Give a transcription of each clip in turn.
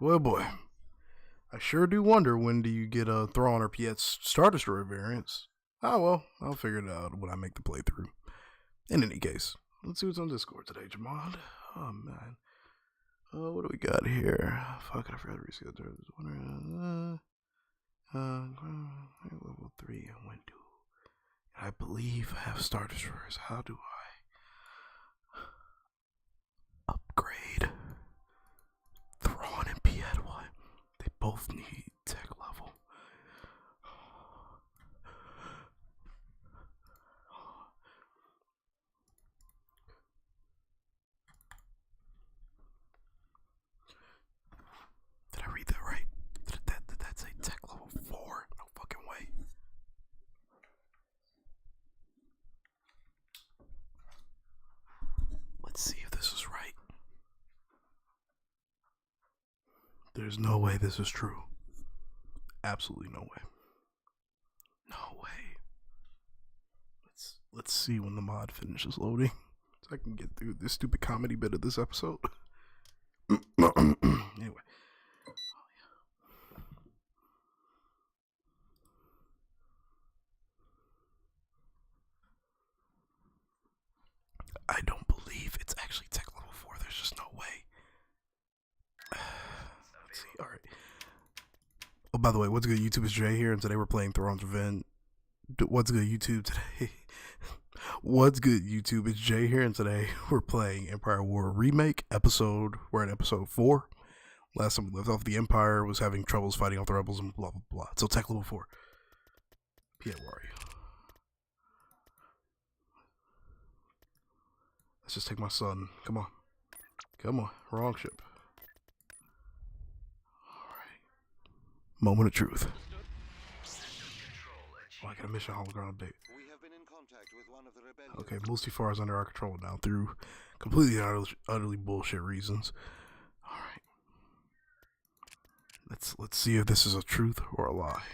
Boy, oh boy. I sure do wonder when do you get a Thrawn or Piet's Star Destroyer variants. Oh well, I'll figure it out when I make the playthrough. In any case, let's see what's on Discord today, Jamad. Oh man. Oh, what do we got here? Fuck, I forgot to reschedule. Level 3 and when do I believe I have Star Destroyers. How do I upgrade Thrawn and Piet? What? They both need tech level. Did I read that right? Did that say tech level 4? No fucking way. Let's see if this is right. There's no way this is true. Absolutely no way. No way. Let's see when the mod finishes loading, so I can get through this stupid comedy bit of this episode. Anyway. I don't believe it's actually tech level 4. There's just no way. Let's see. Alright. Oh, by the way, what's good, YouTube? It's Jay here, and today we're playing Thrawn's Revenge. What's good, YouTube? Today. What's good, YouTube? It's Jay here, and today we're playing Empire War Remake episode. We're at episode 4. Last time we left off, the Empire was having troubles fighting off the rebels and blah, blah, blah. So tech level 4. Piet, where are you? Let's just take my son. Come on. Come on. Wrong ship. Alright. Moment of truth. Oh, I got a mission hologram update. Okay, Mustafar is under our control now through completely utterly bullshit reasons. Alright. Let's see if this is a truth or a lie.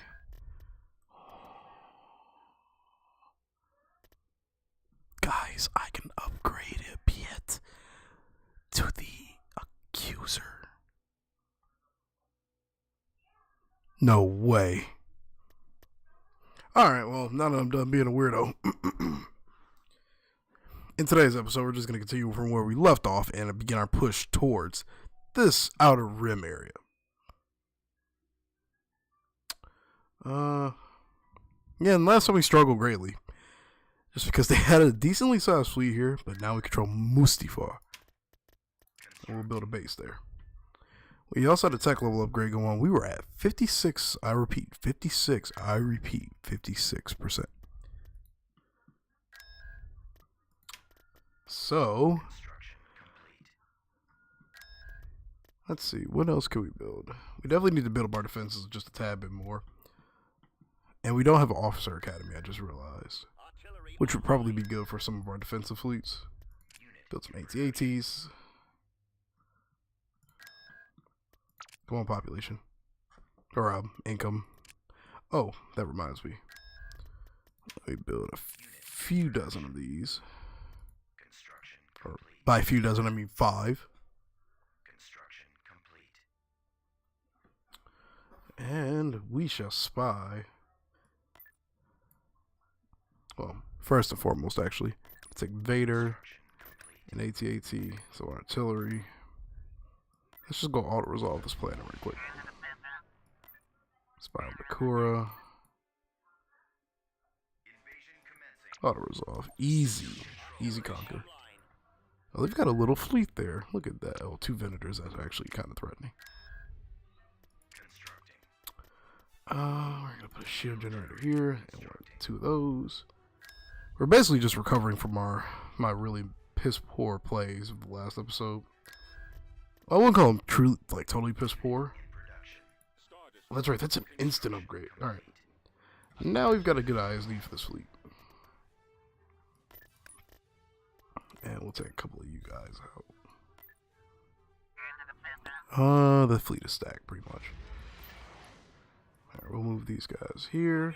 Guys, I can upgrade a Piet to the Accuser. No way. Alright, well, now that I'm done being a weirdo. In today's episode, we're just going to continue from where we left off and begin our push towards this Outer Rim area. Yeah, and last time we struggled greatly. Just because they had a decently sized fleet here, but now we control Mustafar. And we'll build a base there. We also had a tech level upgrade going on. We were at 56, I repeat, 56%. So, let's see, what else can we build? We definitely need to build up our defenses just a tad bit more. And we don't have an officer academy, I just realized. Which would probably be good for some of our defensive fleets. Build some AT-ATs. Come on, population. Or income. Oh, that reminds me. Let me build a few dozen of these. Or by a few dozen, I mean 5. And we shall spy. Well, first and foremost, actually, take Vader and AT-AT, so artillery. Let's just go auto-resolve this planet right quick. Spy on Bakura. Auto-resolve. Easy. Easy conquer. Oh, they've got a little fleet there. Look at that. Oh, 2 Venators. That's actually kind of threatening. We're going to put a shield generator here, and we're 2 of those. We're basically just recovering from my really piss poor plays of the last episode. I wouldn't call them totally piss poor. Well, that's right, that's an instant upgrade. Alright. Now we've got a good ISD for this fleet. And we'll take a couple of you guys out. The fleet is stacked pretty much. Alright, we'll move these guys here.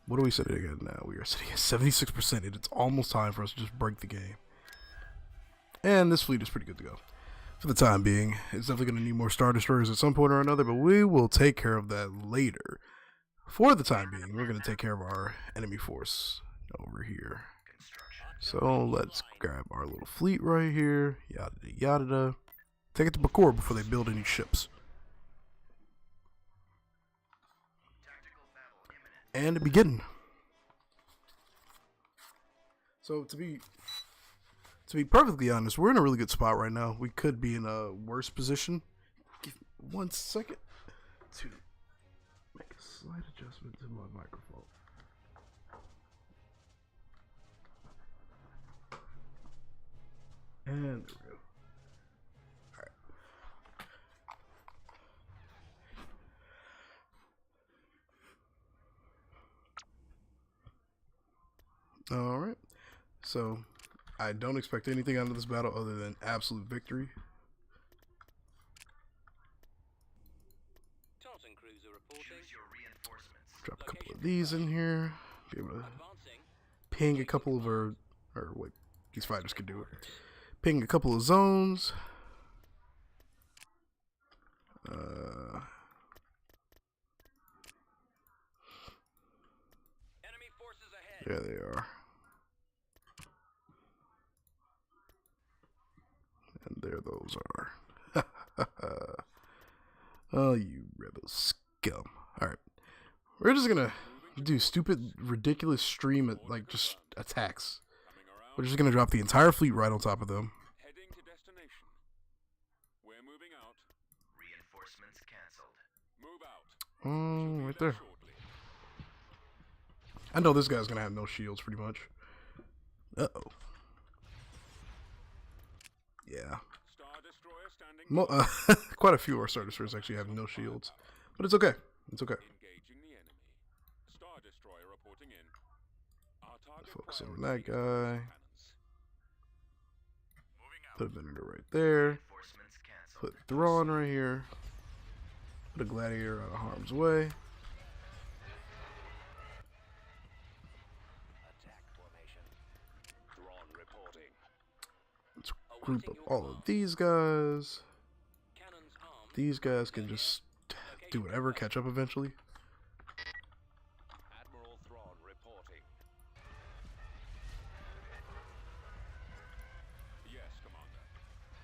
What are we sitting again now? We are sitting at 76%, and it's almost time for us to just break the game. And this fleet is pretty good to go. for the time being. It's definitely going to need more Star Destroyers at some point or another, but we will take care of that later. For the time being, we're going to take care of our enemy force over here. So let's grab our little fleet right here. Yada yada. Take it to Bakor before they build any ships. And begin. So to be perfectly honest, we're in a really good spot right now. We could be in a worse position. Give me 1 second to make a slight adjustment to my microphone. And there we go. Alright. So, I don't expect anything out of this battle other than absolute victory. Drop a couple of these in here. Be able to ping a couple of our... Or wait, these fighters can do it. Ping a couple of zones. There they are. And there those are. Oh, you rebel scum. Alright. We're just gonna do stupid, ridiculous stream at, like, just attacks. We're just gonna drop the entire fleet right on top of them. Heading to destination. We're moving out. Reinforcements canceled. Move out. Oh, right there. I know this guy's gonna have no shields, pretty much. Uh-oh. Yeah. Star Destroyer standing. Quite a few of our Star Destroyers actually have no shields. But it's okay. It's okay. Engaging the enemy. Star Destroyer reporting in. Our target Focus on that guy. Moving out. Put a Venator right there. Put Thrawn right here. Put a Gladiator out of harm's way. Let's group up all of these guys. These guys can just do whatever, catch up eventually. Admiral Thrawn reporting. Yes, Commander.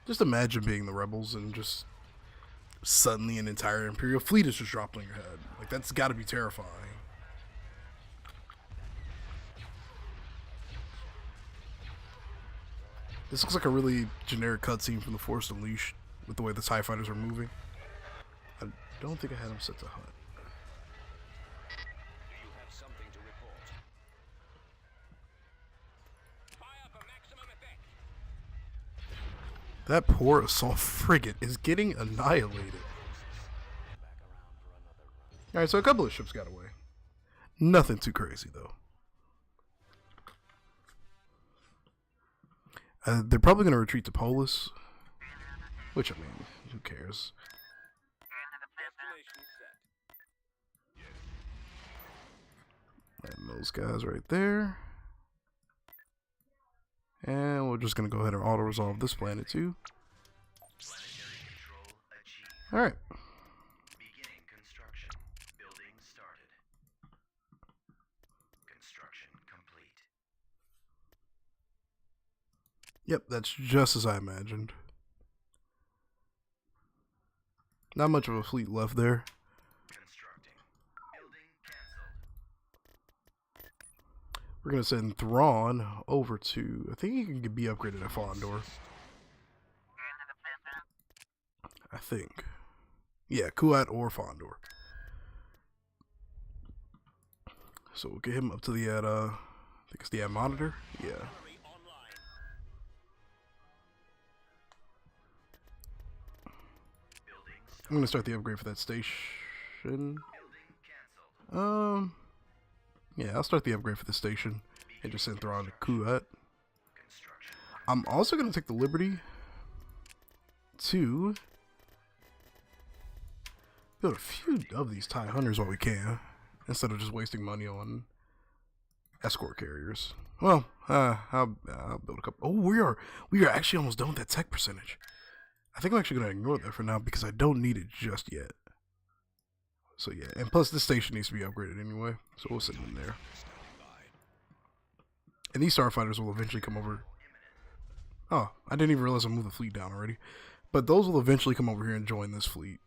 Just imagine being the rebels and just suddenly an entire Imperial fleet is just dropped on your head. Like, that's got to be terrifying. This looks like a really generic cutscene from The Force Unleashed with the way the TIE fighters are moving. I don't think I had them set to HUD. Do you have something to report? Fire for maximum effect. That poor assault frigate is getting annihilated. Alright, so a couple of ships got away. Nothing too crazy, though. They're probably going to retreat to Polis. Which, I mean, who cares? And those guys right there. And we're just going to go ahead and auto-resolve this planet, too. Alright. Beginning construction. Building started. Construction complete. Yep, that's just as I imagined. Not much of a fleet left there. Constructing. Building canceled. We're going to send Thrawn over to... I think he can be upgraded at Fondor. I think. Yeah, Kuat or Fondor. So we'll get him up to the I think it's the Monitor. Yeah. I'm gonna start the upgrade for that station. Yeah, I'll start the upgrade for the station and just send Thrawn to Kuat. I'm also gonna take the liberty to build a few of these TIE Hunters while we can, instead of just wasting money on escort carriers. Well, I'll build a couple. Oh, we are actually almost done with that tech percentage. I think I'm actually going to ignore that for now because I don't need it just yet. So yeah, and plus this station needs to be upgraded anyway, so we'll send them there. And these starfighters will eventually come over. Oh, I didn't even realize I moved the fleet down already. But those will eventually come over here and join this fleet.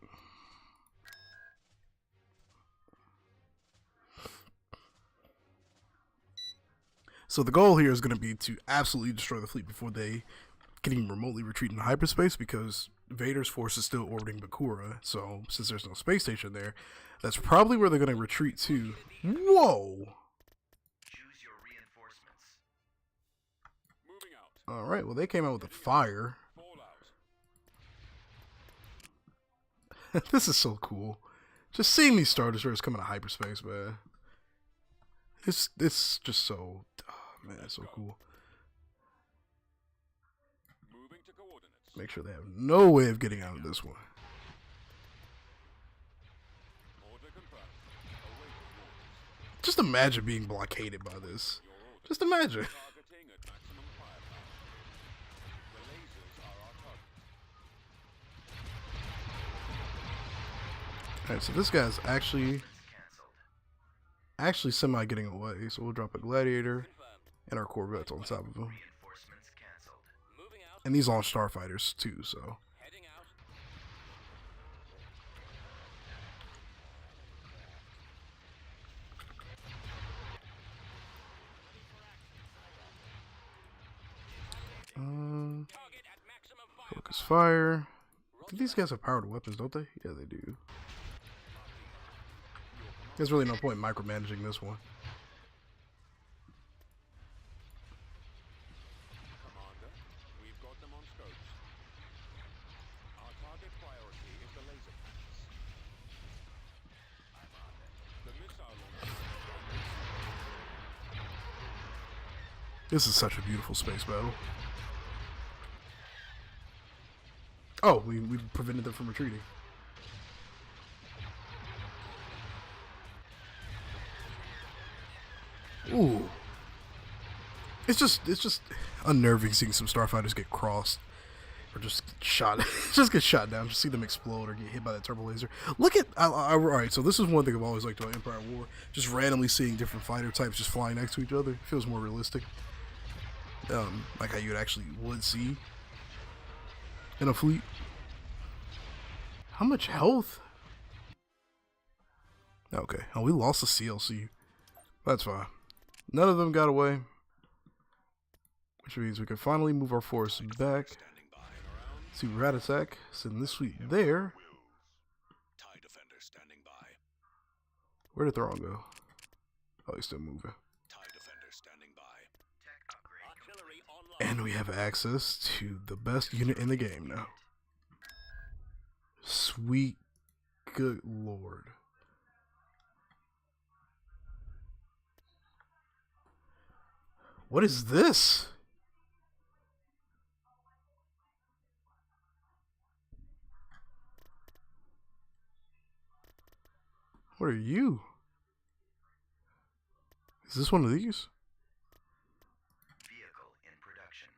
So the goal here is going to be to absolutely destroy the fleet before they can even remotely retreat into hyperspace, because Vader's force is still orbiting Bakura. So since there's no space station there, that's probably where they're going to retreat to. Whoa! Choose your reinforcements. Moving out. Alright, well they came out with a fire. Fall out. This is so cool. Just seeing these Star Destroyers come into hyperspace, man. It's just so... Oh, man, it's so cool. Moving to coordinates. Make sure they have no way of getting out of this one. Order confirmed. Awaiting orders. Just imagine being blockaded by this. Your orders. Just imagine. Targeting at maximum firepower. The lasers are our target. Alright, so this guy's actually Cancelled. semi getting away. So we'll drop a gladiator Confirmed. and our Corvettes on top of him. Reinforcements cancelled. Moving out. And these launch starfighters too, so... Heading out. Target at maximum Focus firepower. fire. These guys have powered weapons, don't they? Yeah, they do. There's really no point micromanaging this one. Commander, we've got them on scopes. Our target priority is the laser patches. The missile launcher. This is such a beautiful space battle. Oh, we prevented them from retreating. Ooh. It's just unnerving seeing some starfighters get crossed. Or just shot just get shot down, just see them explode or get hit by that turbo laser. Look at alright, so this is one thing I've always liked about Empire War. Just randomly seeing different fighter types just flying next to each other. It feels more realistic. Like how you actually would see in a fleet. How much health? Okay. Oh, we lost the CLC. That's fine. None of them got away. Which means we can finally move our force back to Rat Attack. Send this fleet there. TIE defender standing by. Where did Thrawn go? Oh, he's still moving. TIE defender standing by. Tech upgrade. Artillery online. And we have access to the best unit in the game now. Sweet good lord. What is this? What are you? Is this one of these? Vehicle in production.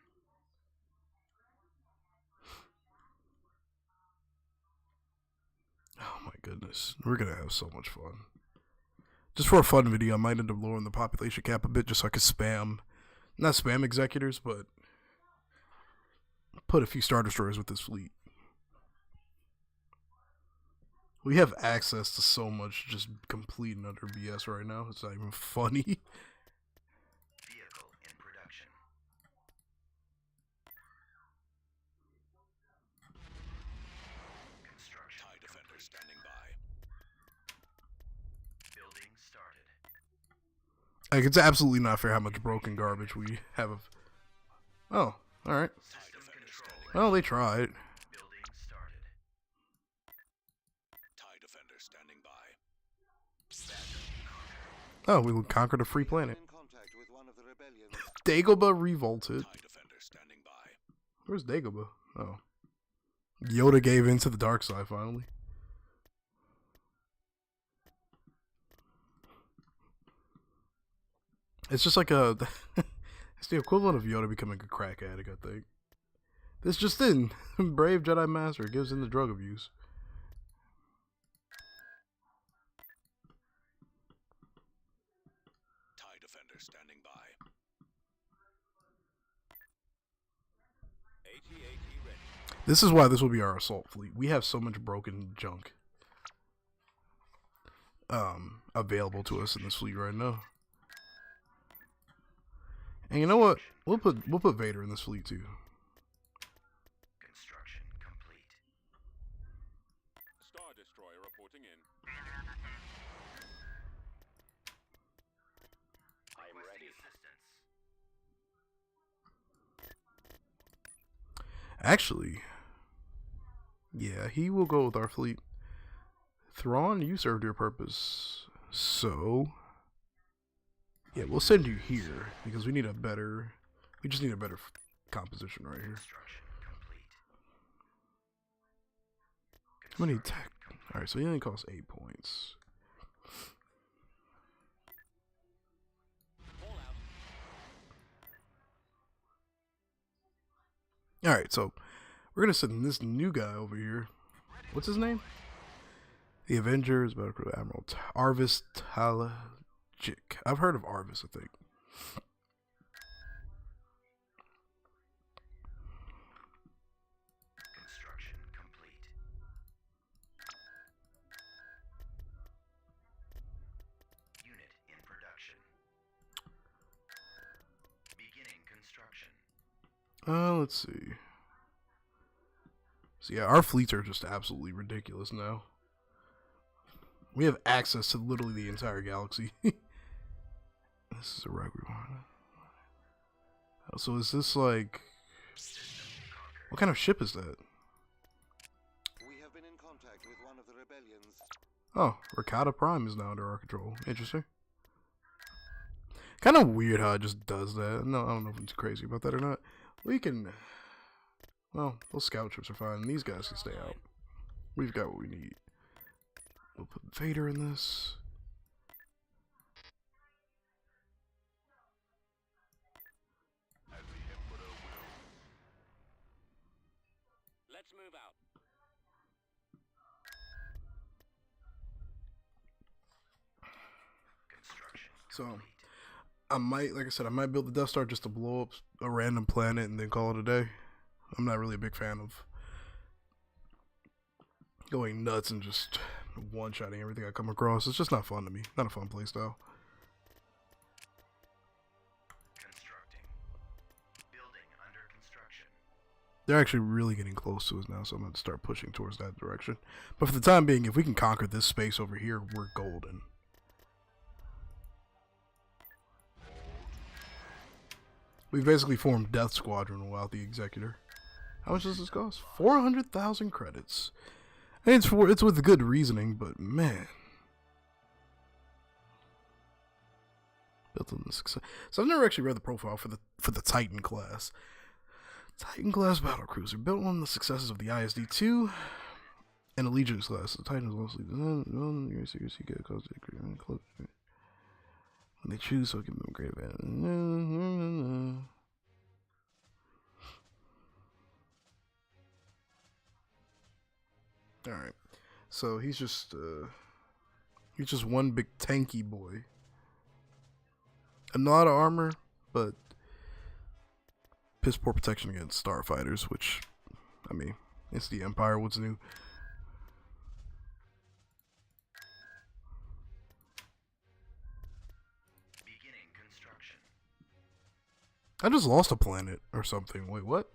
Oh my goodness. We're gonna have so much fun. Just for a fun video, I might end up lowering the population cap a bit just so I could spam, not spam executors, but put a few Star Destroyers with this fleet. We have access to so much just complete and utter BS right now. It's not even funny. Vehicle in production. Construction. TIE defender standing by. Building started. Like, it's absolutely not fair how much broken garbage we have. Oh, alright. System control. Well, they tried. Building started. TIE defender standing by. Oh, we conquered a free planet. In contact with one of the rebellions. Dagobah revolted. TIE defender standing by. Where's Dagobah? Oh. Yoda gave in to the dark side finally. It's just like a... it's the equivalent of Yoda becoming a crack addict, I think. This just in. Brave Jedi Master gives in the drug abuse. TIE Defender standing by. AT-AT ready. This is why this will be our assault fleet. We have so much broken junk available to us in this fleet right now. And you know what? We'll put Vader in this fleet too. Construction complete. Star Destroyer reporting in. I'm ready. Assistance. Actually, yeah, he will go with our fleet. Thrawn, you served your purpose. So, yeah, we'll send you here because we need a better. We just need a better composition right here. Construction complete. How many tech? All right, so he only costs 8 points. All out. All right, so we're gonna send this new guy over here. What's his name? The Avengers, Battle Crew Admiral Arvis Talajic. I've heard of Arvis, I think. Construction complete. Unit in production. Beginning construction. Let's see. So yeah, our fleets are just absolutely ridiculous now. We have access to literally the entire galaxy. This is a wreck we want. So is this like... What kind of ship is that? We have been in contact with one of the rebellions. Oh, Ricotta Prime is now under our control. Interesting. Kind of weird how it just does that. No, I don't know if it's crazy about that or not. We can... Well, those scout ships are fine. These guys can stay out. We've got what we need. We'll put Vader in this. As the Emperor will. Let's move out. Construction So, complete. I might, like I said, I might build the Death Star just to blow up a random planet and then call it a day. I'm not really a big fan of going nuts and just one-shotting everything I come across. It's just not fun to me. Not a fun playstyle. Constructing. Building under construction. They're actually really getting close to us now, so I'm going to start pushing towards that direction. But for the time being, if we can conquer this space over here, we're golden. We've basically formed Death Squadron without the Executor. How much does this cost? 400,000 credits. And it's with good reasoning, but man. Built on the success. So I've never actually read the profile for the Titan class. Titan class battlecruiser built on the successes of the ISD-2 and Allegiance class. The Titan is mostly when they choose, so give them a great advantage. All right, so he's just one big tanky boy. A lot of armor, but piss poor protection against starfighters, which, I mean, it's the Empire. What's new? Beginning construction. I just lost a planet or something. Wait, what?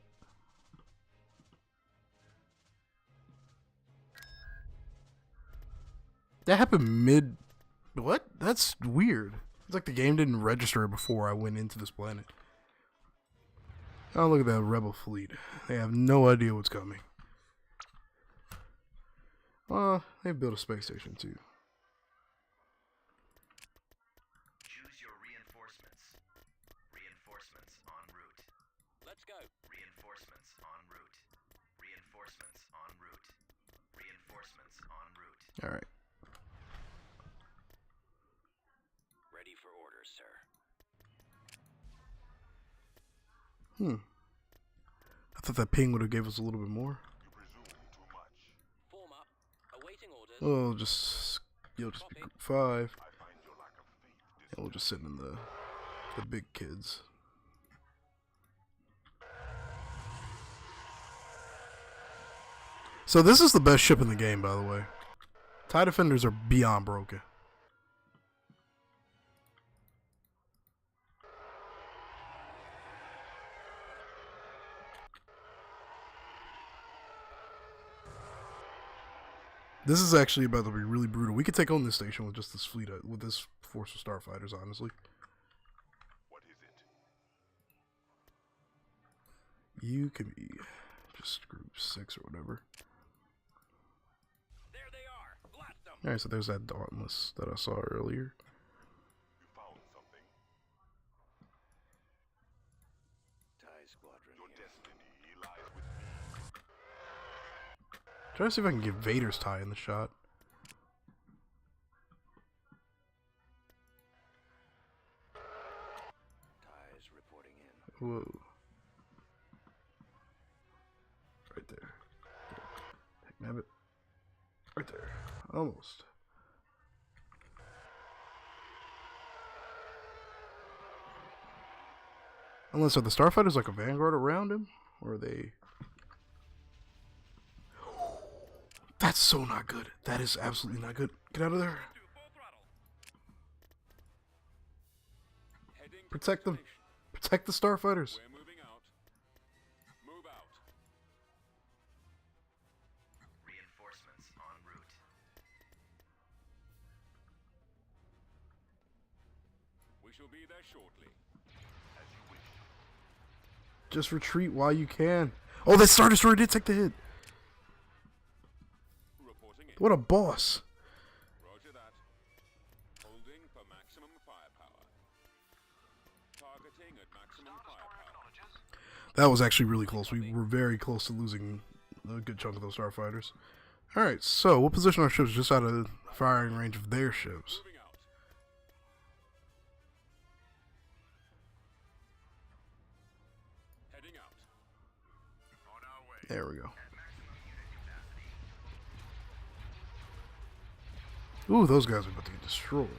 That happened mid... What? That's weird. It's like the game didn't register before I went into this planet. Oh, look at that rebel fleet. They have no idea what's coming. They built a space station too. Choose your reinforcements. Reinforcements en route. Let's go. Reinforcements en route. Reinforcements en route. Reinforcements en route. All right. Ready for orders, sir. I thought that ping would have gave us a little bit more. Form up. Awaiting orders. Oh, just you'll just be group 5. And we'll just sit in the big kids. So this is the best ship in the game, by the way. TIE Defenders are beyond broken. This is actually about to be really brutal. We could take on this station with just this fleet, with this force of starfighters, honestly. What is it? You can be just group 6 or whatever. There they are. Blast them. Alright, so there's that Dauntless that I saw earlier. You found something. TIE Squadron Your here. destiny lies with me. Try to see if I can get Vader's tie in the shot. TIEs reporting in. Whoa. Right there. Damn it. Right there. Almost. Unless, are the starfighters like a vanguard around him? Or are they... That's so not good. That is absolutely not good. Get out of there. Full throttle. Heading to Protect them. destination. Protect the starfighters. We're moving out. Move out. Reinforcements en route. We shall be there shortly. As you wish. Just retreat while you can. Oh, that Star Destroyer did take the hit. Reporting in. What a boss. Roger that. Holding for maximum firepower. Targeting at maximum firepower. That was actually really close. We were very close to losing a good chunk of those starfighters. Alright, so we'll position our ships just out of firing range of their ships. Moving out. Heading out. On our way. There we go. Ooh, those guys are about to get destroyed.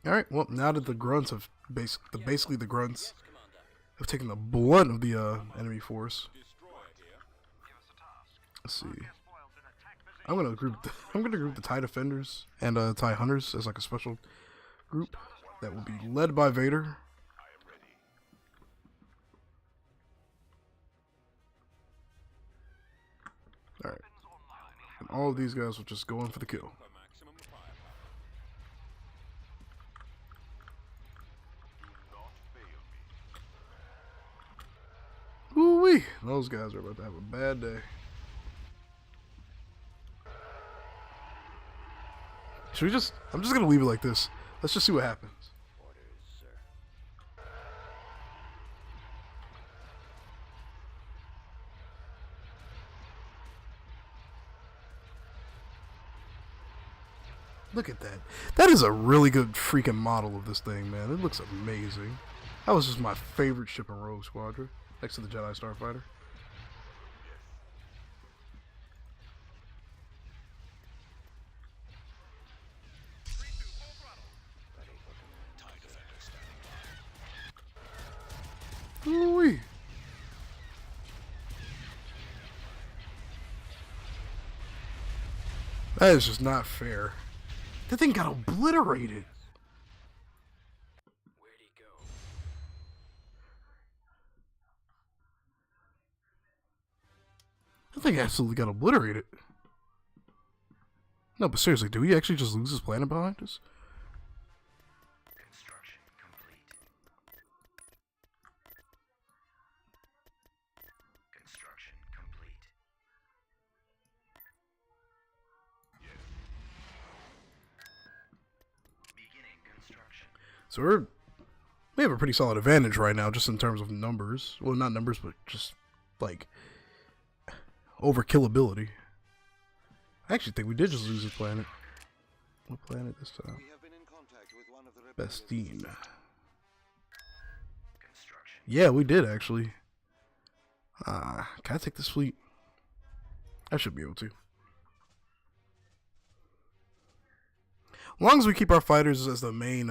Alright, well, now that the grunts have basically the grunts Yes, Commander. have taken the blunt of the enemy force. Destroyer here. Let's see. I'm gonna group the TIE Defenders and TIE Hunters as like a special group that will be led by Vader. I am ready. Alright. And all of these guys will just go in for the kill. For maximum firepower. Do not fail me. Woo-wee! Those guys are about to have a bad day. Should we just... I'm just gonna leave it like this. Let's just see what happens. Orders, sir. Look at that. That is a really good freaking model of this thing, man. It looks amazing. That was just my favorite ship in Rogue Squadron, next to the Jedi Starfighter. Ooh-wee. That is just not fair. That thing got obliterated. Where'd he go? That thing absolutely got obliterated. No, but seriously, do we actually just lose this planet behind us? Construction complete. Construction complete. Beginning construction. So we have a pretty solid advantage right now, just in terms of numbers. Well, not numbers, but just like overkillability. I actually think we did just lose this planet. What planet this time? We have been in contact with one of the rebellious Bestine. Construction. Yeah, we did actually. Can I take this fleet? I should be able to. As long as we keep our fighters as the main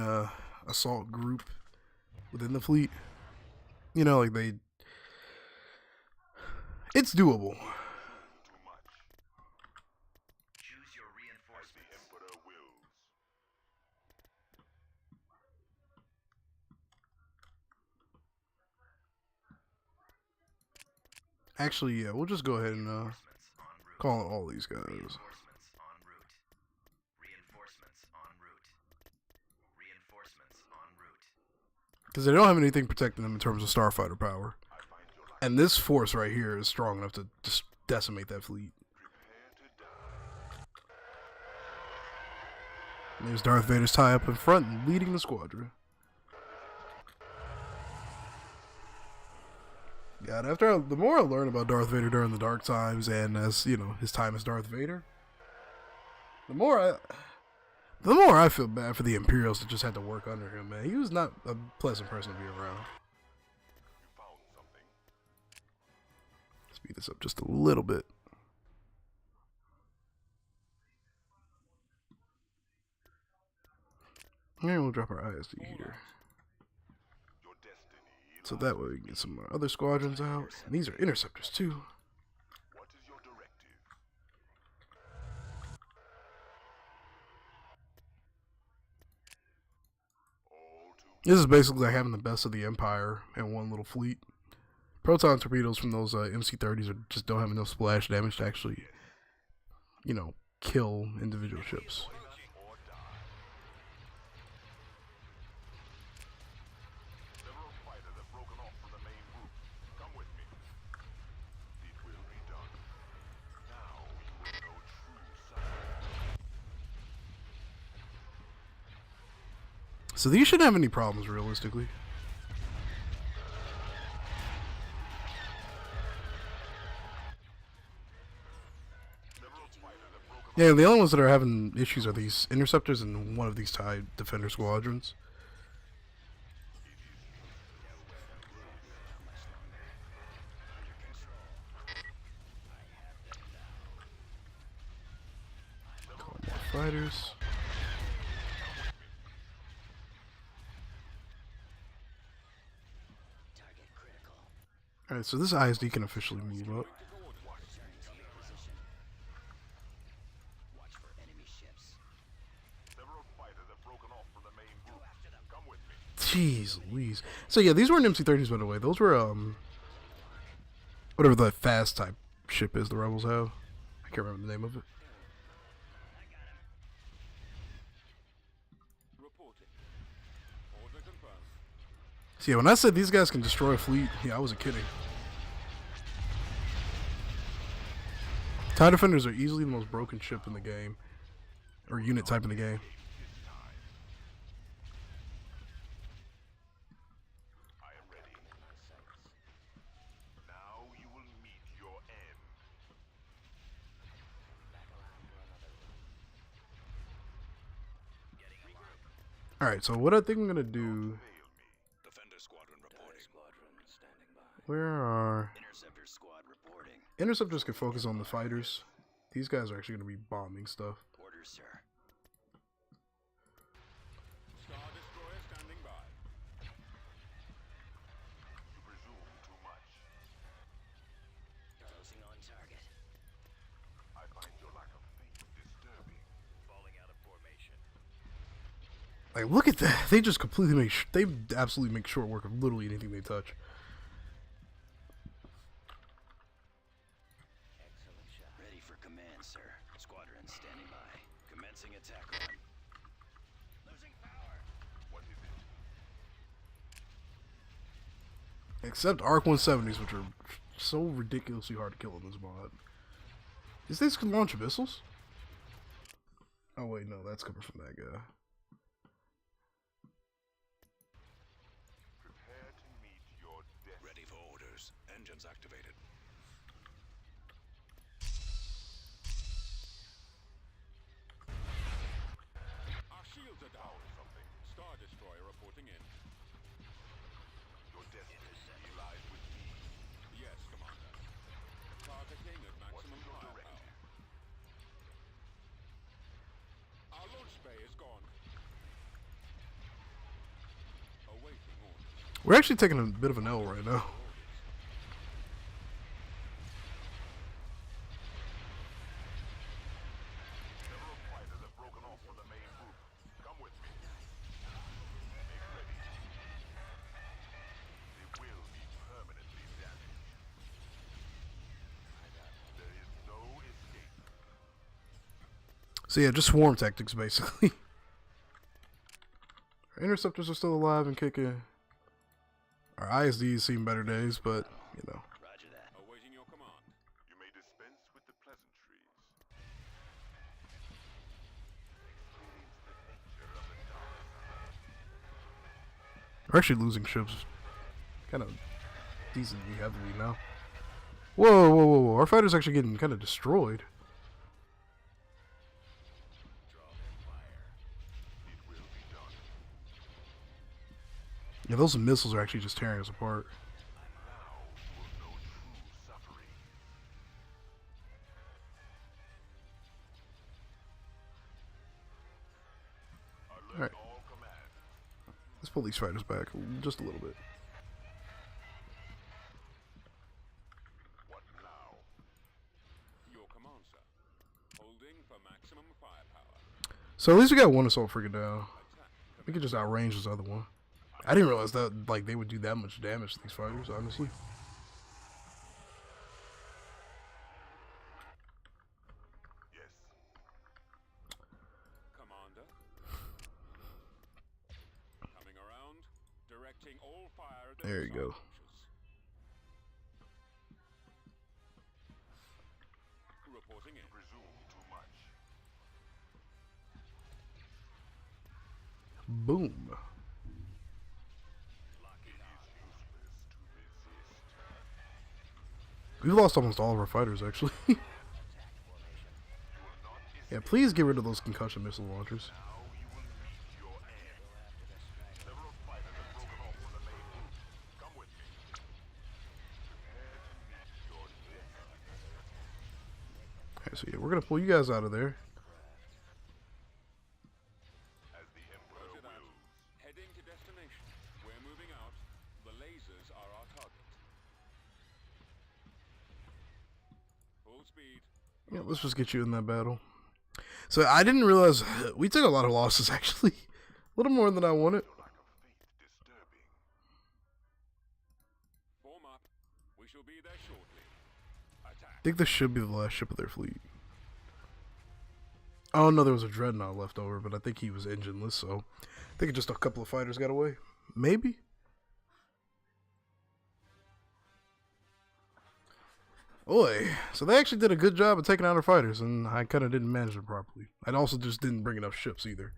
assault group within the fleet, you know, like it's doable. Too much. Choose your As the reinforcements. Emperor wills. Actually, yeah, we'll just go ahead and Reinforcements en route. call in all these guys. Reinforcements en route. Reinforcements en route. Reinforcements en route. Because they don't have anything protecting them in terms of starfighter power. I find your lack And this force right here is strong enough to just decimate that fleet. prepare to die. And there's Darth Vader's tie up in front and leading the squadron. God, the more I learn about Darth Vader during the Dark Times and as, you know, his time as Darth Vader, the more I feel bad for the Imperials that just had to work under him, man. He was not a pleasant person to be around. You found something. Speed this up just a little bit. And we'll drop our ISD here. Your destiny. So that way we can get some other squadrons out. And these are interceptors too. What is your directive? All too This is basically like having the best of the Empire in one little fleet. Proton torpedoes from those MC-30s just don't have enough splash damage to actually, you know, kill individual ships. or die. Several fighters have broken off from the main group. Come with me. It will be done. Now you will know true suffering. So these shouldn't have any problems realistically. Yeah, the only ones that are having issues are these interceptors and one of these TIE defender squadrons. Call more fighters. Alright, so this ISD can officially move up. Several fighters have broken off from the main group. Come with me. Jeez Louise. So yeah, these weren't MC-30s by the way. Those were whatever the fast type ship is the rebels have. I can't remember the name of it. Reporting. Order confirmed. So yeah, when I said these guys can destroy a fleet, yeah, I wasn't kidding. TIE Defenders are easily the most broken ship in the game. Or unit type in the game. I am ready. Now you will meet your end. Alright, so what I think I'm gonna do. Fail me. Defender squadron reporting. Standing by. Where are Interceptor squad reporting. interceptors can focus on the fighters. These guys are actually gonna be bombing stuff. Orders, sir. Star destroyer standing by. You presume too much. Closing on target. I find your lack of faith disturbing. Falling out of formation. Like, look at that. They just completely they absolutely make short work of literally anything they touch. Excellent shot. Ready for command, sir. Squadron standing by. Commencing attack run. Losing power. What is it? Except ARC 170s, which are so ridiculously hard to kill in this mod. These things can launch missiles? Oh wait, no, that's coming from that guy. Prepare to meet your death. Ready for orders. Engines activated. Our shields are down. Star destroyer reporting in. Your destiny. Trafficking at maximum firepower. Our launch bay is gone. Awaiting orders. We're actually taking a bit of an L right now. Several fighters have broken off from the main group. Come with me. Make ready. They will be permanently damaged. There is no escape. So yeah, just swarm tactics basically. Our interceptors are still alive and kicking. Our ISDs seen better days, but you know. Roger that. Awaiting your command. You may dispense with the pleasantries. Experience the nature of the dark side. We're actually losing ships kind of decently heavily now. Whoa, whoa, whoa, whoa. Our fighter's actually getting kind of destroyed. It will be done. Yeah, those missiles are actually just tearing us apart. Now you will know true suffering. Alert Alright. all command. Let's pull these fighters back just a little bit. What now? Your command, sir. Holding for maximum firepower. So at least we got one assault frigate down. Attack. We could just outrange this other one. I didn't realize that like they would do that much damage to these fighters, honestly. Yes. Commander. Coming around. Directing all fire at There you those go. launchers. Reporting in. Presume too much. Boom. It is useless to resist. We've lost almost all of our fighters, actually. You will not Yeah, please get rid of those concussion missile launchers. Now you will meet your end. Several fighters have broken off from the main group. Come with me. Prepare to meet your death. Alright, so yeah, we're gonna pull you guys out of there. As the Emperor Roger that. wills. Heading to destination. We're moving out. The lasers are our target. Full speed. Yeah, let's just get you in that battle. So I didn't realize we took a lot of losses, actually. A little more than I wanted. Your lack of faith disturbing. Form up. We shall be there shortly. Attack. I think this should be the last ship of their fleet. Oh no, there was a dreadnought left over, but I think he was engineless, so I think just a couple of fighters got away. Maybe? Oi. So they actually did a good job of taking out our fighters, and I kind of didn't manage it properly. I also just didn't bring enough ships either.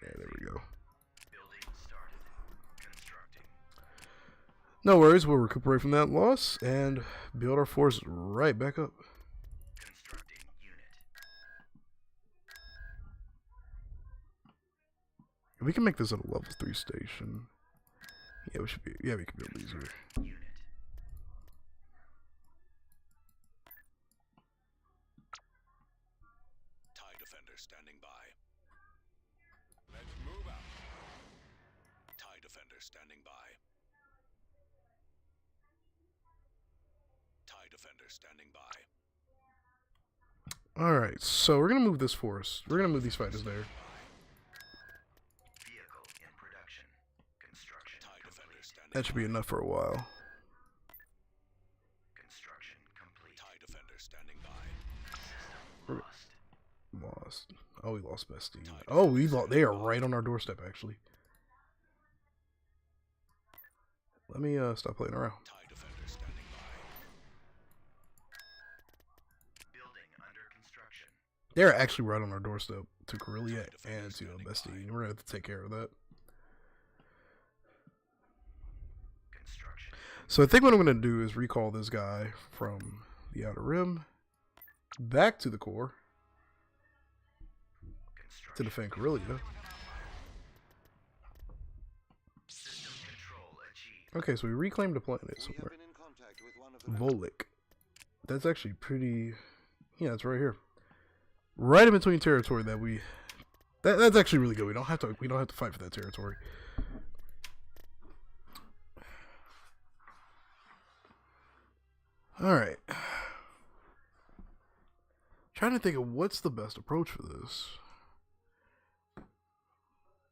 Yeah, there we go. Building started. Constructing. No worries, we'll recuperate from that loss and build our force right back up. Constructing unit. We can make this at a level 3 station. Yeah, we should be. Yeah, we can build these here. Unit. TIE defender standing by. Let's move out. TIE defender standing by. TIE defender standing by. All right, so we're gonna move this force. We're gonna move these fighters there. Vehicle in production. Construction TIE defender complete. standing That should be enough for a while. Construction complete. TIE defender standing by. System lost. Lost. Oh, we lost Bestie. Oh, we lost. They are right on our doorstep, actually. Let me stop playing around. TIE defender standing by. Building under construction. They're actually right on our doorstep to Corellia and to Bestie. And we're gonna have to take care of that. Construction. So I think what I'm gonna do is recall this guy from the Outer Rim back to the core to Construction. defend Corellia. System control achieved. Okay, so we reclaimed a planet We have somewhere. been in contact with one of the Volek. That's actually pretty. Yeah, it's right here, right in between territory that we. That's actually really good. We don't have to. We don't have to fight for that territory. All right. Trying to think of what's the best approach for this,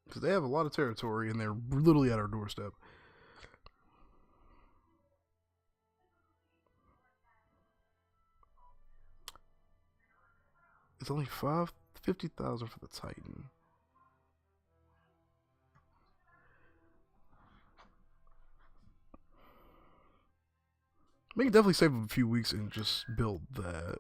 because they have a lot of territory and they're literally at our doorstep. It's only 50,000 for the Titan. We can definitely save a few weeks and just build that.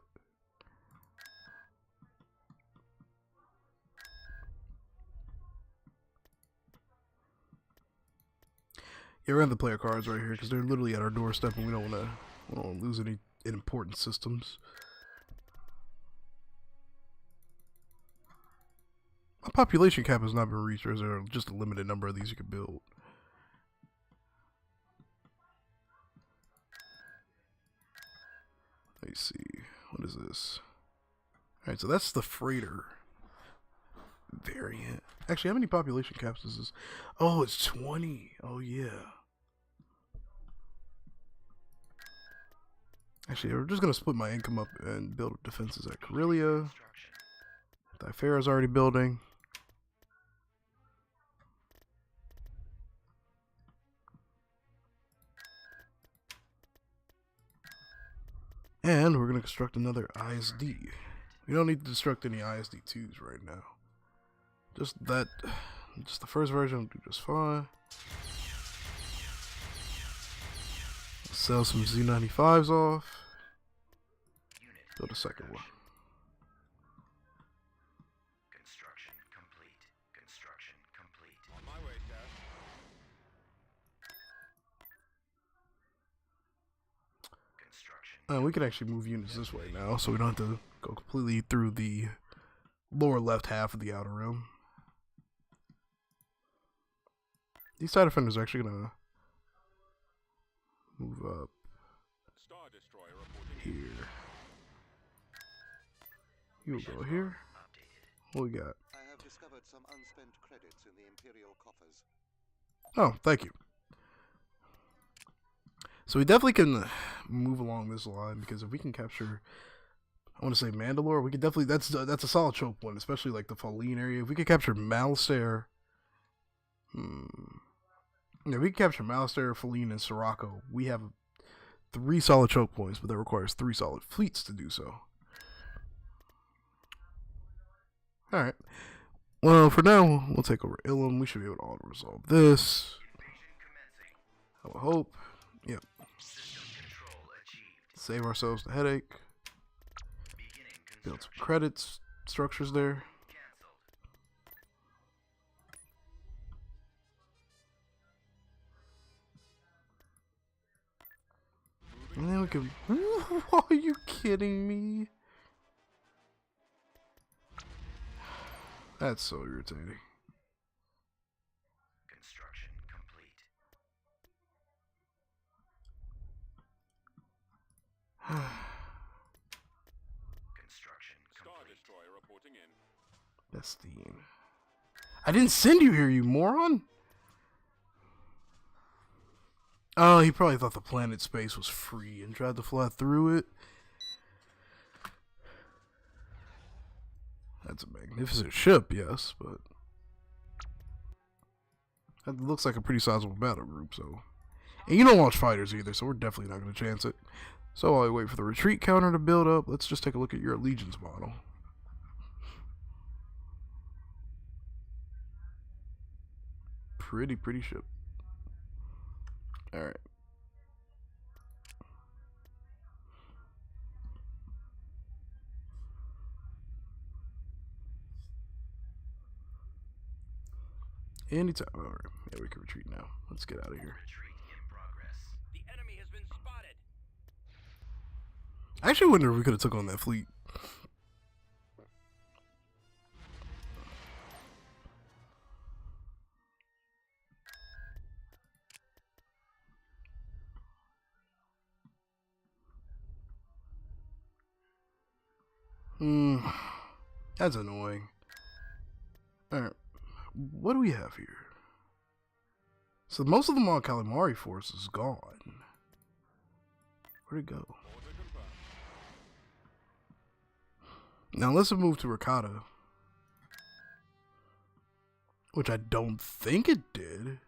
Yeah, we're gonna have to play our cards right here because they're literally at our doorstep, and we don't want to lose any important systems. My population cap has not been reached, or is there just a limited number of these you can build? Let me see. What is this? Alright, so that's the freighter variant. Actually, how many population caps is this? Oh, it's 20. Oh, yeah. Actually, we're just going to split my income up and build defenses at Corellia. Thifera's already building. And we're going to construct another ISD. We don't need to construct any ISD-2s right now. Just the first version will do just fine. Sell some Z95s off. Build a second one. Construction complete. Construction complete. On my way, sir. Construction. We can actually move units this way now, so we don't have to go completely through the lower left half of the outer rim. These side defenders are actually gonna move up Star Destroyer reporting. here. You'll go here. What we got? I have discovered some unspent credits in the Imperial coffers. Oh, thank you. So we definitely can move along this line, because if we can capture, I want to say Mandalore, we could definitely, that's a solid choke point, especially like the Faline area. If we could capture Malstair, yeah, we can capture Malstair, Faline, and Sirocco. We have 3 solid choke points, but that requires 3 solid fleets to do so. Alright. Well, for now, we'll take over Ilum. We should be able to auto-resolve this. I will hope. Yep. Save ourselves the headache. Build some credits structures there. And then we can. Are you kidding me? That's so irritating. Construction complete. Construction Star complete. Destroyer reporting in. Bestine. I didn't send you here, you moron! Oh, he probably thought the planet space was free and tried to fly through it. That's a magnificent ship, yes, but that looks like a pretty sizable battle group, so. And you don't launch fighters either, so we're definitely not going to chance it. So while we wait for the retreat counter to build up, let's just take a look at your allegiance model. Pretty ship. Alright. Anytime. Alright. Yeah, we can retreat now. Let's get out of here. Retreat in progress. The enemy has been spotted. I actually wonder if we could have took on that fleet. That's annoying. Alright. What do we have here? So most of the Mon Calamari force is gone. Where'd it go? Order confirmed. Now let's move to Ricotta. Which I don't think it did.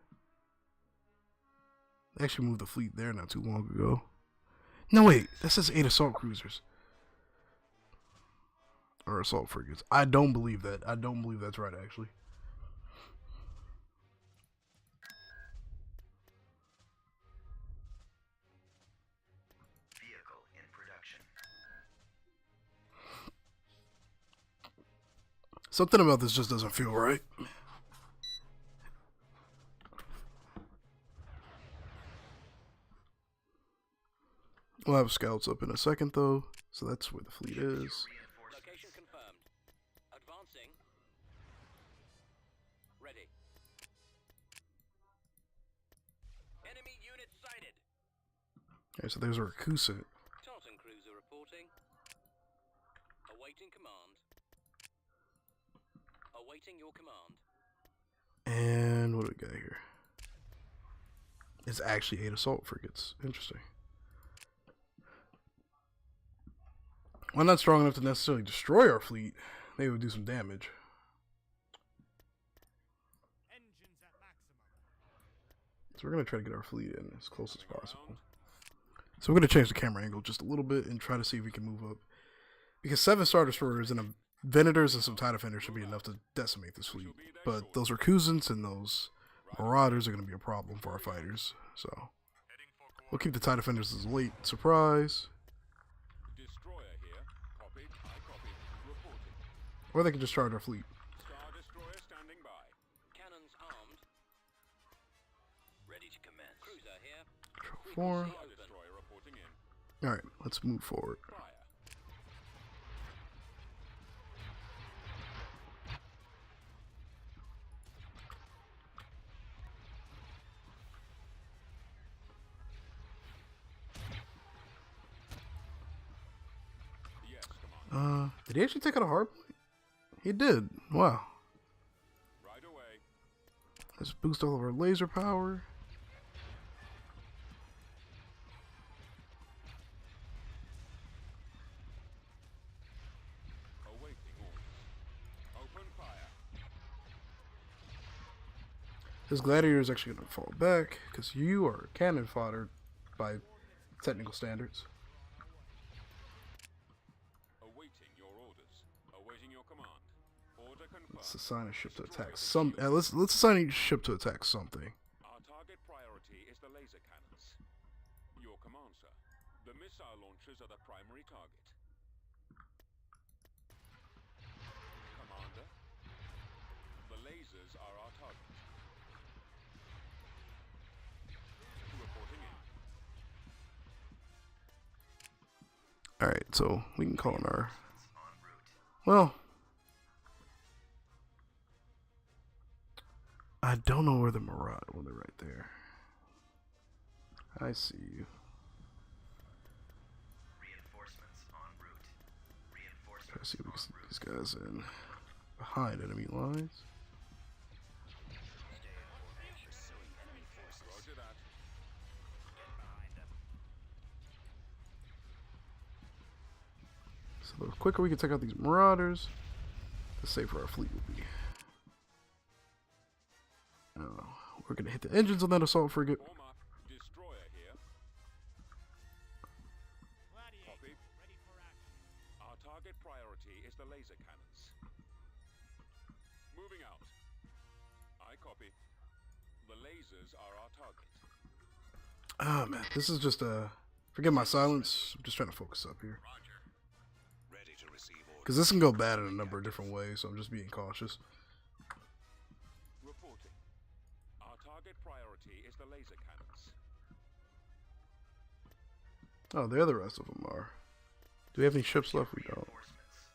They actually moved the fleet there not too long ago. No, wait. That says 8 assault cruisers. Or assault frigates. I don't believe that. I don't believe that's right, actually. Vehicle in production. Something about this just doesn't feel right. We'll have scouts up in a second, though. So that's where the fleet is. Location confirmed. Advancing. Ready. Enemy unit sighted. Okay, so there's a recusant. Tartan cruiser reporting. Awaiting command. Awaiting your command. And what do we got here? It's actually 8 assault frigates. Interesting. Well, not strong enough to necessarily destroy our fleet. They would do some damage. Engines at maximum. So we're going to try to get our fleet in as close as possible. So we're going to change the camera angle just a little bit and try to see if we can move up. Because 7 Star Destroyers and Venators and some TIE Defenders should be enough to decimate this fleet. But those Recusants and those Marauders are going to be a problem for our fighters. So we'll keep the TIE Defenders as a late surprise. Destroyer here. Copied. I copied. Reporting. Or they can just charge our fleet. Star Destroyer standing by. Cannons armed. Ready to commence. Cruiser here. Control 4. Star Destroyer reporting in. Alright, let's move forward. Fire. Yes, Commander. Did he actually take out a hard point? He did. Wow. Right away. Let's boost all of our laser power. Awaiting orders. Open fire. This gladiator is actually going to fall back because you are cannon fodder by technical standards. Awaiting your orders. Awaiting your command. Order confirmed. Let's assign a ship to attack some. Let's assign a ship to attack something. Our target priority is the laser cannons. Your command, sir. The missile launchers are the primary target. Commander, the lasers are our target. Reporting in. All right, so we can call in our. Well, I don't know where the Marauder. Well, they're right there. I see you. Reinforcements en route. Try to see if we can Reinforcements see en these route. guys in behind enemy lines. Pursuing enemy forces. Roger that. Get behind them. So the quicker we can take out these Marauders, the safer our fleet will be. We're gonna hit the engines on that assault frigate. Form up. Destroyer here. Gladiator, Copy. ready for action. Our target priority is the laser cannons. Moving out. I copy. The lasers are our target. Ah man, this is just forget my silence. I'm just trying to focus up here. Roger. Ready to receive orders. Because this can go bad in a number of different ways, so I'm just being cautious. Reporting. Our target priority is the laser cannons. Oh, the other rest of them are. Do we have any ships left? We don't. Reinforcements.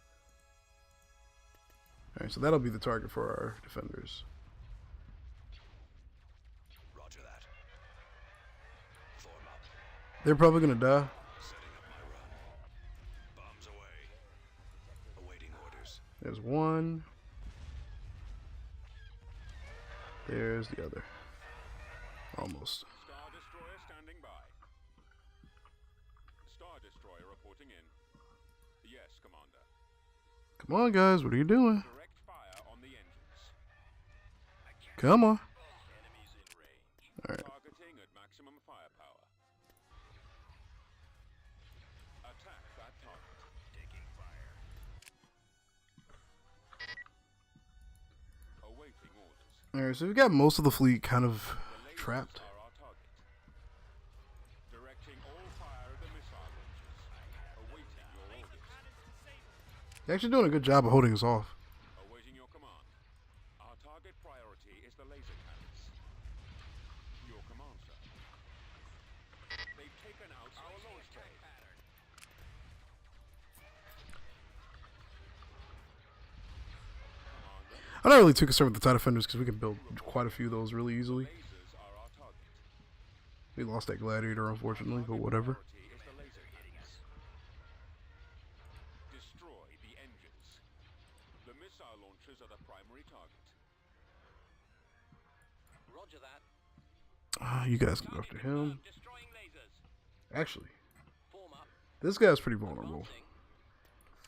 Alright, so that'll be the target for our defenders. Roger that. Form up. They're probably gonna die. Setting up my run. Bombs away. There's one. There's the other. Almost. Star Destroyer standing by. Star Destroyer reporting in. Yes, Commander. Come on, guys. What are you doing? Direct fire on the engines. Come on. Enemies in range. Alright. Targeting at maximum firepower. Attack that target. Taking fire. Awaiting orders. Alright, so we got most of the fleet kind of The lasers trapped. are our target. Directing all fire at the missile launchers. Awaiting your orders. Cannons disabled. They're actually doing a good job of holding us off. Awaiting your command. Our target priority is the laser cannons. Your command, sir. They've taken out our launch bay. Commander, I'm not really too concerned with the TIE Defenders because we can build quite a few of those really easily. lasers are our target. We lost that Gladiator, unfortunately, but whatever. Priority is the laser cannons. Destroy the engines. The missile launchers are the primary target. Roger that. You guys can go after him. Destroying lasers. Actually, Form up. this guy's pretty vulnerable. Advancing.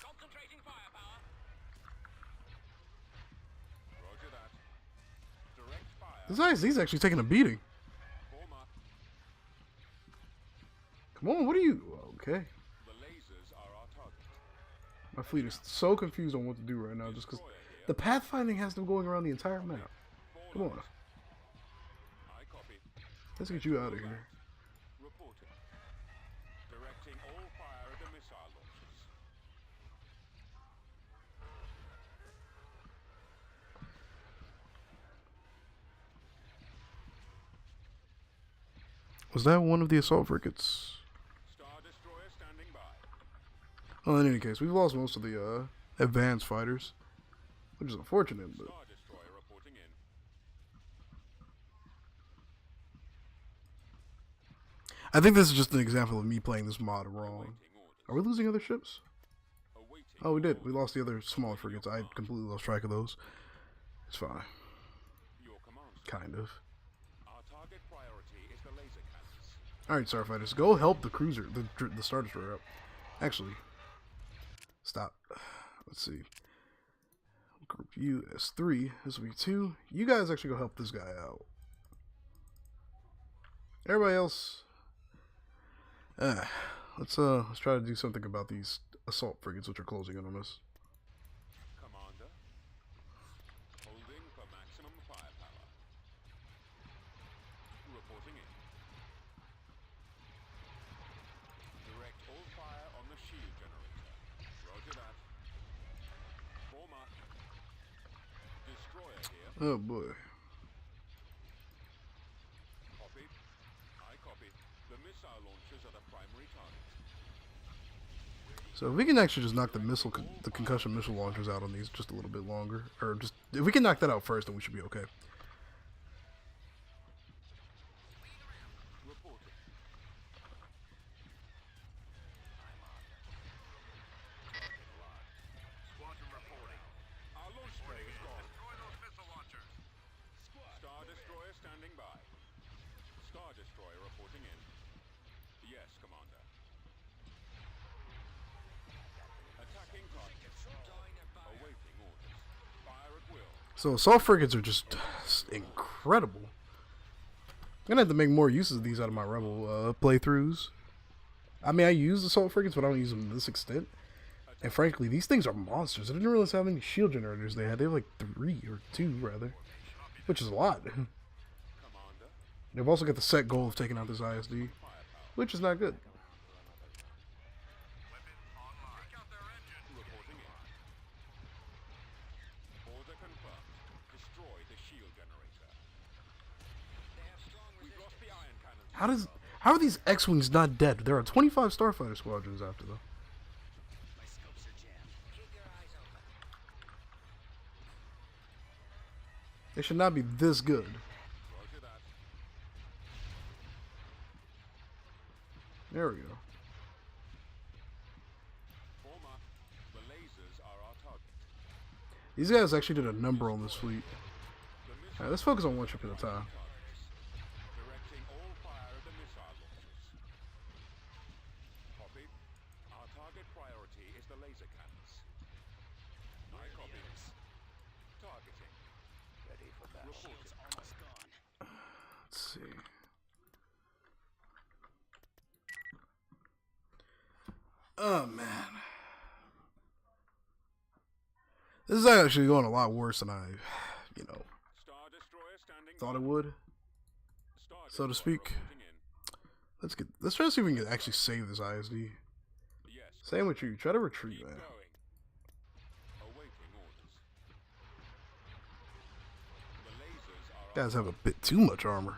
Concentrating firepower. Roger that. Direct fire. This ISD's actually taking a beating. Form up. Come on, what are you? Okay. The lasers are our target. My fleet is so confused on what to do right now just because the pathfinding has them going around the entire map. Come on. I copy. Let's get you out of here. Reporting. Directing all fire at the missile launchers. Was that one of the assault frigates? Star Destroyer standing by. Well, in any case, we've lost most of the advanced fighters, which is unfortunate, but Star Destroyer reporting in. I think this is just an example of me playing this mod wrong. Awaiting orders. Are we losing other ships? Awaiting Oh, we did. We lost the other smaller frigates. I completely lost track of those. It's fine. your command, sir. Kind of. Our target priority is the laser cannons. Alright, Starfighters, go help the cruiser, the Star Destroyer up. Actually, stop. Let's see. Group U, S3, this will be 2. You guys actually go help this guy out. Everybody else, let's try to do something about these assault frigates which are closing in on us. Commander. Holding for maximum firepower. Reporting in. Direct all fire on the shield generator. Roger that. Form up. Destroyer here. Oh boy. Copied. I copy. The missile launchers are the primary target. So if we can actually just knock the the concussion missile launchers out on these just a little bit longer, or just if we can knock that out first, then we should be okay. Reporting. Squadron reporting. Our launch bay is gone. Destroy those missile launchers. Star Destroyer standing by. Star Destroyer reporting in. Yes, Commander. Attacking target. Awaiting orders. Fire at will. So assault frigates are just incredible. I'm gonna have to make more uses of these out of my rebel playthroughs. I mean, I use assault frigates, but I don't use them to this extent. And frankly, these things are monsters. I didn't realize how many shield generators they had. They have like 3 or 2 rather, which is a lot. Commander. They've also got the set goal of taking out this ISD, which is not good. Reporting in. Order confirmed. Destroy the shield generator. They have strong We've lost the iron cannons. How are these X-Wings not dead? There are 25 starfighter squadrons after them. My scopes are jammed. Keep your eyes open. They should not be this good. Roger that. There we go. Form up. The lasers are our target. These guys actually did a number on this fleet. Alright, let's focus on one ship at a time. Directing all fire at the missile launchers. Copy. Our target priority is the laser cannons. I copy. Targeting. Ready for battle. Shield's almost gone. Let's see. Oh man. This is actually going a lot worse than I, Star Destroyer standing thought by. it would, Star so to Destroyer speak. reporting in. Let's try to see if we can actually save this ISD. Yes. Same with you. Try to retreat, Keep man. going. Awaiting orders. The lasers are Guys have a bit too much armor.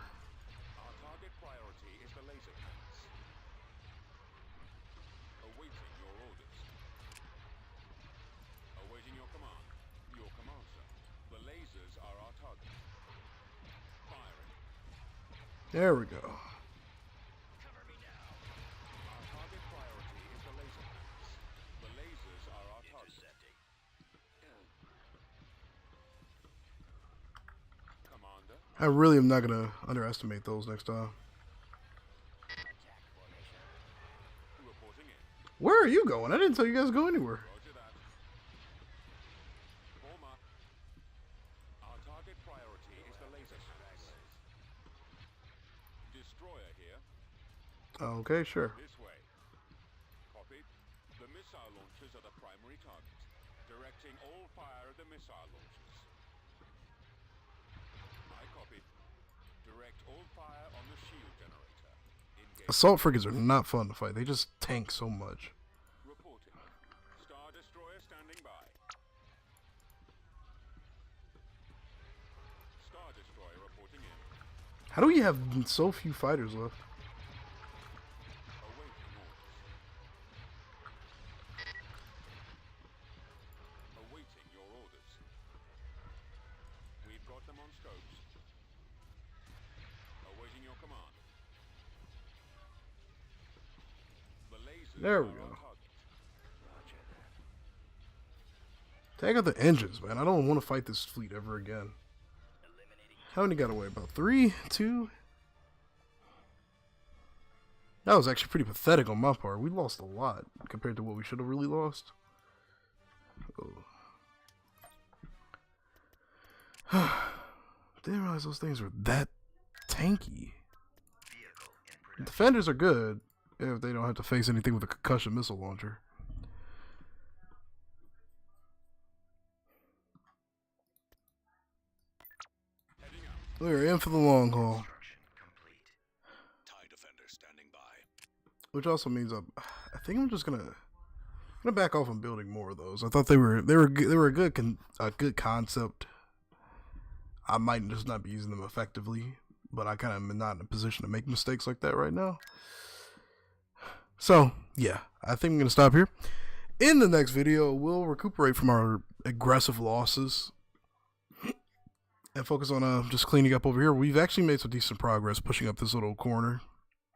Our target priority is the laser cannons. Awaiting your orders. Awaiting your command. Your command, sir. The lasers are our target. Firing. There we go. Cover me now. Our target priority is the laser cannons. The lasers are our target. Intercepting. Commander. I really am not gonna underestimate those next time. Attack formation. Reporting in. Where are you going? I didn't tell you guys to go anywhere. Roger that. Form up. Our target priority is the laser cannons. Destroyer here. Okay, sure. This way. Copied. The missile launchers are the primary target. Directing all fire at the missile launchers. I copied. Direct all fire on the shield generator. Engage. Assault frigates are not fun to fight. They just tank so much. Reporting. Star Destroyer standing by. Star Destroyer reporting in. How do we have so few fighters left? Awaiting orders. Awaiting your orders. We've got them on scopes. Awaiting your command. The lasers There we are go. our target. Roger that. Take out the engines, man. I don't want to fight this fleet ever again. Eliminating. How many got away? About 3? 2? That was actually pretty pathetic on my part. We lost a lot compared to what we should have really lost. Oh. Didn't realize those things were that tanky. Vehicle in production. Defenders are good if they don't have to face anything with a concussion missile launcher. Heading out. We're in for the long haul, Construction complete. TIE Defender standing by. which also means I think I'm just gonna back off on building more of those. I thought they were a good concept. I might just not be using them effectively, but I kind of am not in a position to make mistakes like that right now. So yeah, I think I'm gonna stop here. In the next video, we'll recuperate from our aggressive losses and focus on just cleaning up over here. We've actually made some decent progress pushing up this little corner.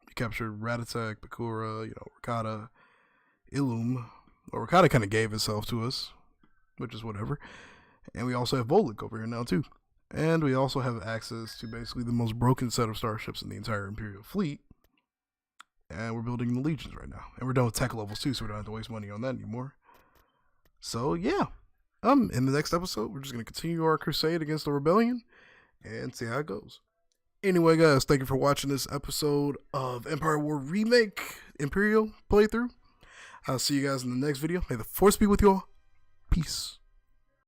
We captured Ratatak, Bakura, Rakata, Ilum. Well, Rakata kind of gave itself to us, which is whatever. And we also have Volek over here now too. And we also have access to basically the most broken set of starships in the entire Imperial fleet. And we're building the Legions right now. And we're done with tech levels too, so we don't have to waste money on that anymore. So yeah. In the next episode, we're just going to continue our crusade against the rebellion and see how it goes. Anyway, guys, thank you for watching this episode of Empire War Remake Imperial playthrough. I'll see you guys in the next video. May the Force be with you all. Peace.